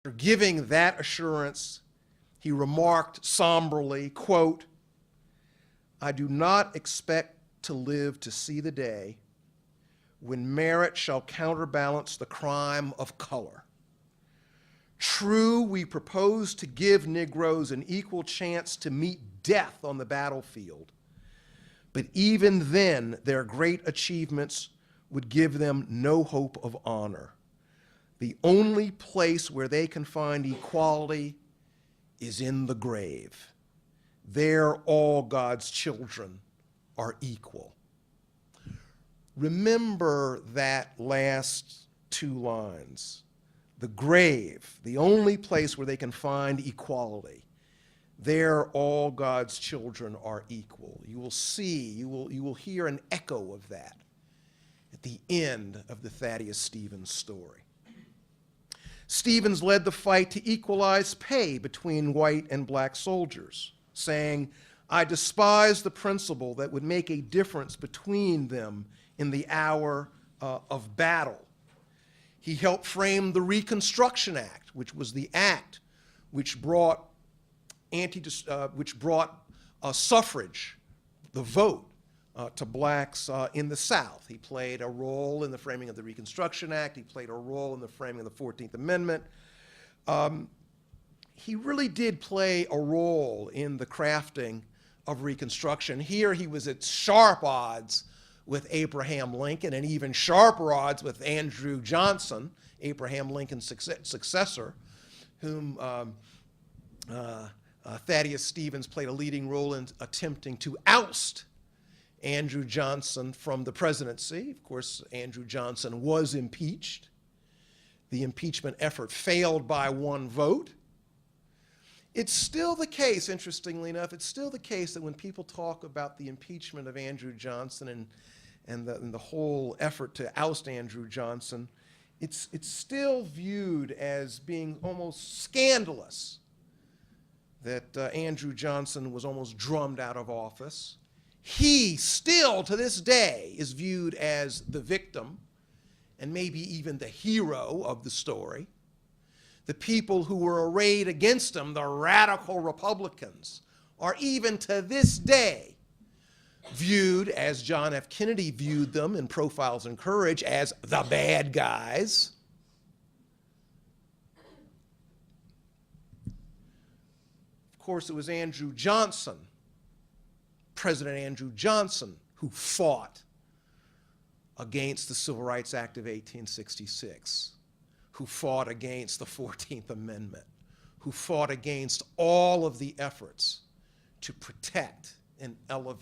After giving that assurance, he remarked somberly, quote, "I do not expect to live to see the day when merit shall counterbalance the crime of color. True, we propose to give Negroes an equal chance to meet death on the battlefield, but even then their great achievements would give them no hope of honor. The only place where they can find equality is in the grave. There all God's children are equal." Remember that last two lines. The grave, the only place where they can find equality. There all God's children are equal. You will see, you will hear an echo of that at the end of the Thaddeus Stevens story. Stevens led the fight to equalize pay between white and black soldiers, saying, "I despise the principle that would make a difference between them in the hour of battle." He helped frame the Reconstruction Act, which was the act which brought suffrage, the vote, to blacks in the South. He played a role in the framing of the Reconstruction Act. He played a role in the framing of the 14th Amendment. He really did play a role in the crafting of Reconstruction. Here he was at sharp odds with Abraham Lincoln, and even sharper odds with Andrew Johnson, Abraham Lincoln's successor, whom Thaddeus Stevens played a leading role in attempting to oust Andrew Johnson from the presidency. Of course, Andrew Johnson was impeached. The impeachment effort failed by one vote. It's still the case, interestingly enough, it's still the case that when people talk about the impeachment of Andrew Johnson and the whole effort to oust Andrew Johnson, it's still viewed as being almost scandalous that Andrew Johnson was almost drummed out of office. He still, to this day, is viewed as the victim and maybe even the hero of the story. The people who were arrayed against him, the radical Republicans, are even to this day viewed, as John F. Kennedy viewed them in Profiles in Courage, as the bad guys. Of course, it was Andrew Johnson, President Andrew Johnson, who fought against the Civil Rights Act of 1866, who fought against the 14th Amendment, who fought against all of the efforts to protect and elevate